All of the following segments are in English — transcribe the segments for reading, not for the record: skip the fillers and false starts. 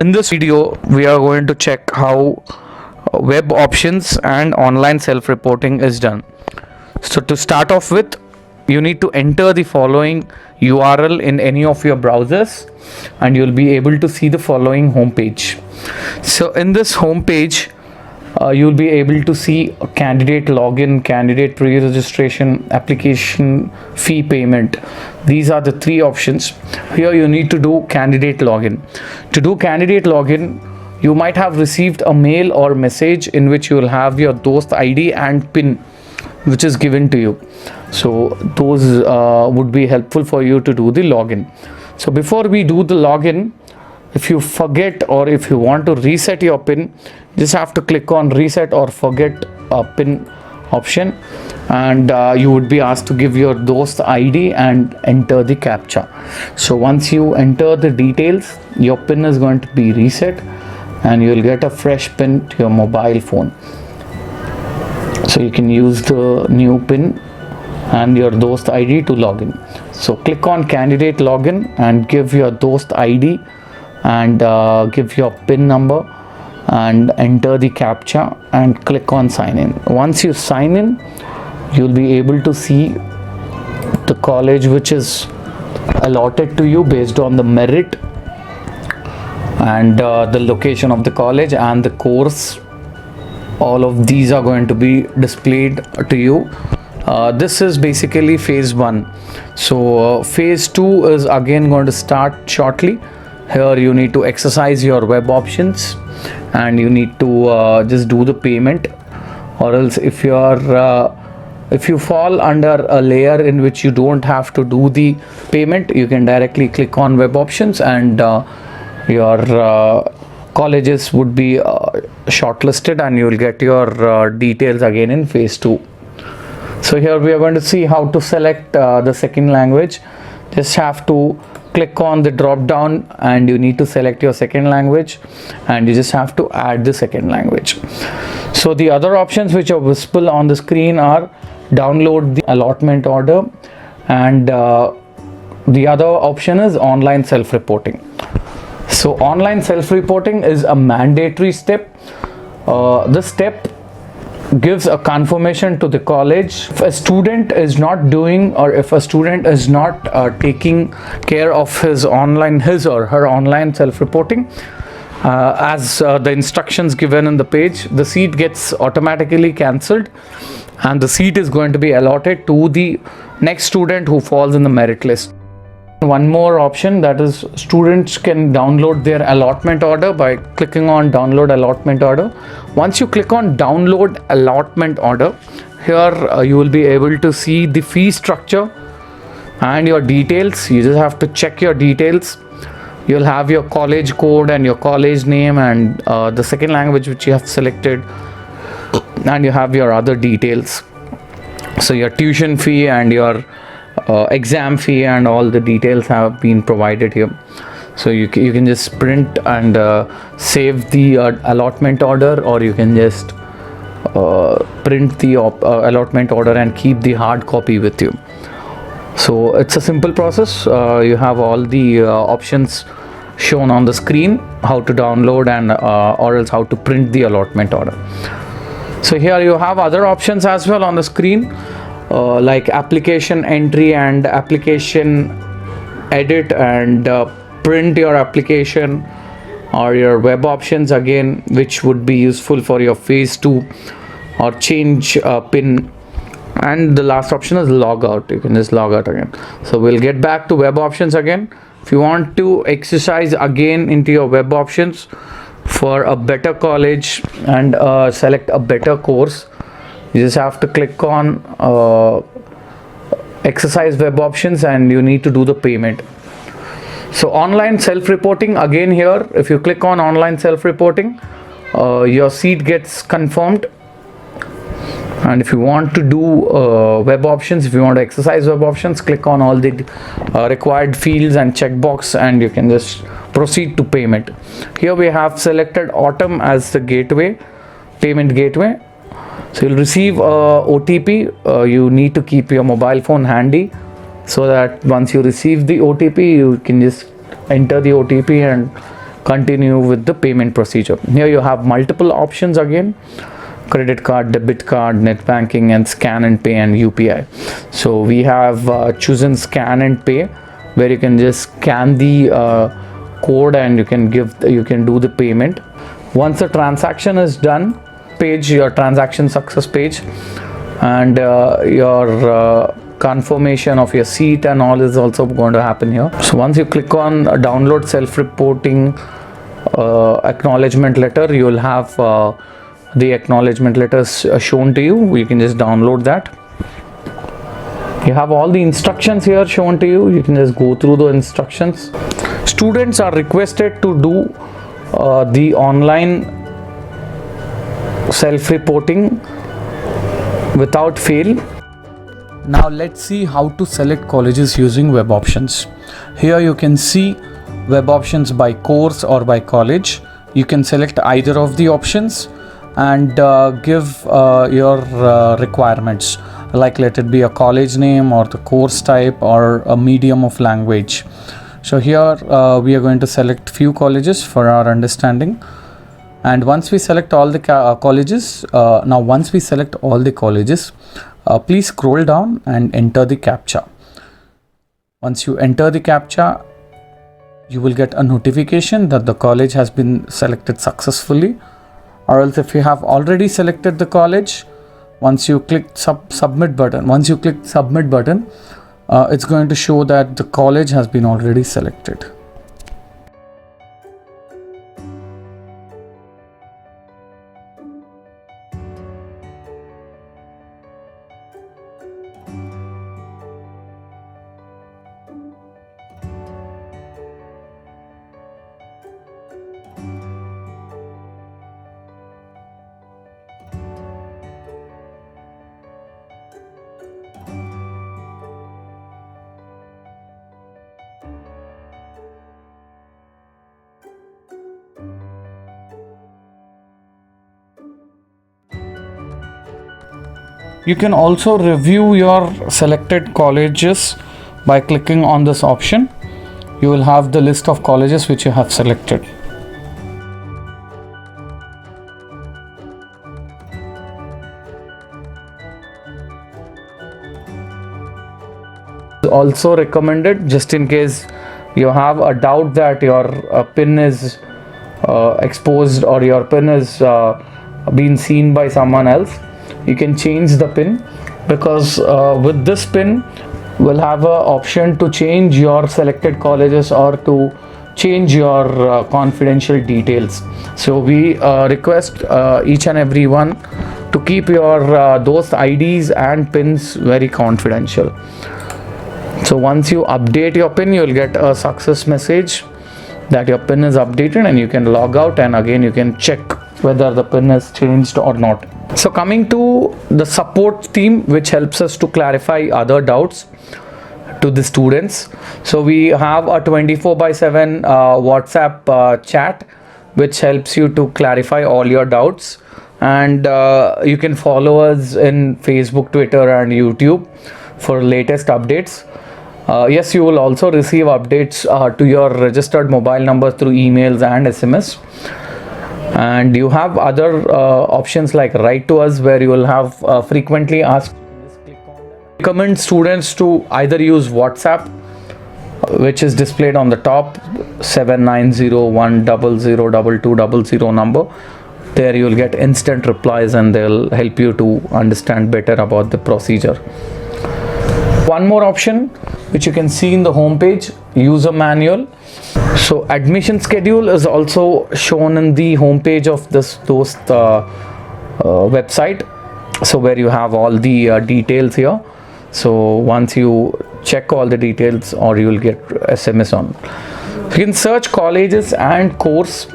In this video, we are going to check how web options and online self-reporting is done. So to start off with, you need to enter the following URL in any of your browsers and you'll be able to see the following homepage. So in this homepage, you'll be able to see a candidate login, candidate pre-registration, application fee payment. These are the three options. Here you need to do candidate login. To do candidate login, you might have received a mail or message in which you will have your Dost ID and PIN which is given to you. So those would be helpful for you to do the login. So before we do the login, if you forget or if you want to reset your PIN, just have to click on reset or forget a PIN option, and you would be asked to give your Dost ID and enter the captcha. So once you enter the details, your PIN is going to be reset and you will get a fresh PIN to your mobile phone. So you can use the new PIN and your Dost ID to log in. So click on candidate login and give your Dost ID and give your PIN number and enter the captcha and click on sign in. Once you sign in, you'll be able to see the college which is allotted to you based on the merit and the location of the college and the course. All of these are going to be displayed to you. This is basically phase 1. So phase 2 is again going to start shortly. Here you need to exercise your web options and you need to just do the payment, or else if you fall under a layer in which you don't have to do the payment, you can directly click on web options and your colleges would be shortlisted and you will get your details again in phase 2. So here we are going to see how to select the second language. Just have to click on the drop down and you need to select your second language and you just have to add the second language. So the other options which are visible on the screen are download the allotment order, and the other option is online self-reporting. So online self-reporting is a mandatory step. This step gives a confirmation to the college. If a student is not doing, or if a student is not taking care of his or her online self-reporting as the instructions given in the page, the seat gets automatically cancelled and the seat is going to be allotted to the next student who falls in the merit list. One more option, that is students can download their allotment order by clicking on download allotment order. Once you click on download allotment order, here you will be able to see the fee structure and your details. You just have to check your details. You'll have your college code and your college name and the second language which you have selected, and you have your other details. So your tuition fee and your exam fee and all the details have been provided here. So you can just print and save the allotment order, or you can just print the allotment order and keep the hard copy with you. So it's a simple process. You have all the options shown on the screen, how to download and or else how to print the allotment order. So here you have other options as well on the screen, like application entry and application edit and print your application, or your web options again, which would be useful for your phase 2, or change PIN, and the last option is log out. You can just log out again. So we'll get back to web options again. If you want to exercise again into your web options for a better college and select a better course, you just have to click on exercise web options and you need to do the payment. So online self-reporting, again here if you click on online self-reporting, your seat gets confirmed. And if you want to do web options, if you want to exercise web options, click on all the required fields and checkbox and you can just proceed to payment. Here we have selected Autumn as the gateway, payment gateway. So you'll receive OTP. You need to keep your mobile phone handy so that once you receive the OTP, you can just enter the OTP and continue with the payment procedure. Here you have multiple options again: credit card, debit card, net banking, and scan and pay, and UPI. So we have chosen scan and pay, where you can just scan the code and you can do the payment. Once the transaction is done, your transaction success page, and your confirmation of your seat and all is also going to happen here. So once you click on download self-reporting acknowledgement letter, you will have the acknowledgement letters shown to you. You can just download that. You have all the instructions here shown to you. You can just go through the instructions. Students are requested to do the online self-reporting without fail. Now let's see how to select colleges using web options. Here you can see web options by course or by college. You can select either of the options and give your requirements, like let it be a college name or the course type or a medium of language. So here we are going to select few colleges for our understanding. And once we select all the colleges, please scroll down and enter the CAPTCHA. Once you enter the CAPTCHA, you will get a notification that the college has been selected successfully. Or else if you have already selected the college, once you click submit button, it's going to show that the college has been already selected. You can also review your selected colleges by clicking on this option. You will have the list of colleges which you have selected. Also recommended, just in case you have a doubt that your PIN is exposed or your PIN is been seen by someone else, you can change the PIN, because with this PIN we'll have an option to change your selected colleges or to change your confidential details. So we request each and every one to keep your those IDs and PINs very confidential. So once you update your PIN, you will get a success message that your PIN is updated, and you can log out and again you can check whether the PIN is changed or not. So coming to the support team, which helps us to clarify other doubts to the students. So we have a 24/7 WhatsApp chat which helps you to clarify all your doubts, and you can follow us in Facebook, Twitter and YouTube for latest updates. Yes, you will also receive updates to your registered mobile number through emails and SMS. And you have other options like Write to Us, where you will have frequently asked. Recommend students to either use WhatsApp, which is displayed on the top, 7901002200 number. There you will get instant replies and they'll help you to understand better about the procedure. One more option which you can see in the home page, user manual. So admission schedule is also shown in the home page of this website, so where you have all the details here. So once you check all the details, or you will get SMS on. You can search colleges and course,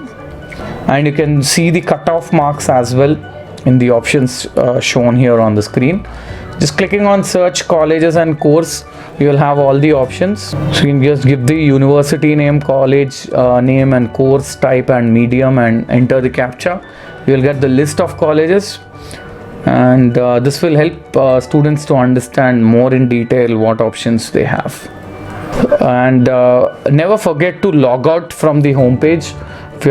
and you can see the cutoff marks as well in the options shown here on the screen. Just clicking on search colleges and course, you will have all the options. So you can just give the university name, college name and course type and medium, and enter the CAPTCHA. You will get the list of colleges, and this will help students to understand more in detail what options they have. And never forget to log out from the home page, if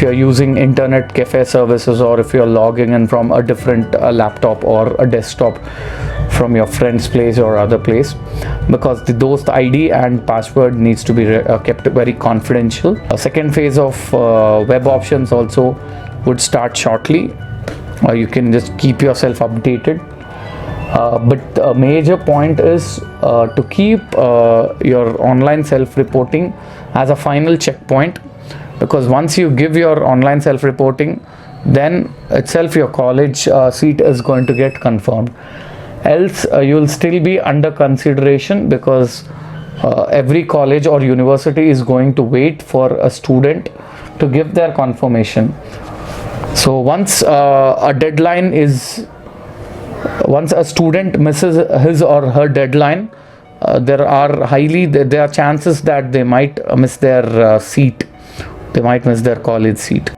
you're using internet cafe services, or if you're logging in from a different laptop or a desktop from your friend's place or other place, because those ID and password needs to be kept very confidential. A second phase of web options also would start shortly. You can just keep yourself updated. But a major point is to keep your online self-reporting as a final checkpoint, because once you give your online self-reporting, then itself your college seat is going to get confirmed. Else you will still be under consideration, because every college or university is going to wait for a student to give their confirmation. So once a student misses his or her deadline, there are chances that they might miss their seat. They might miss their college seat.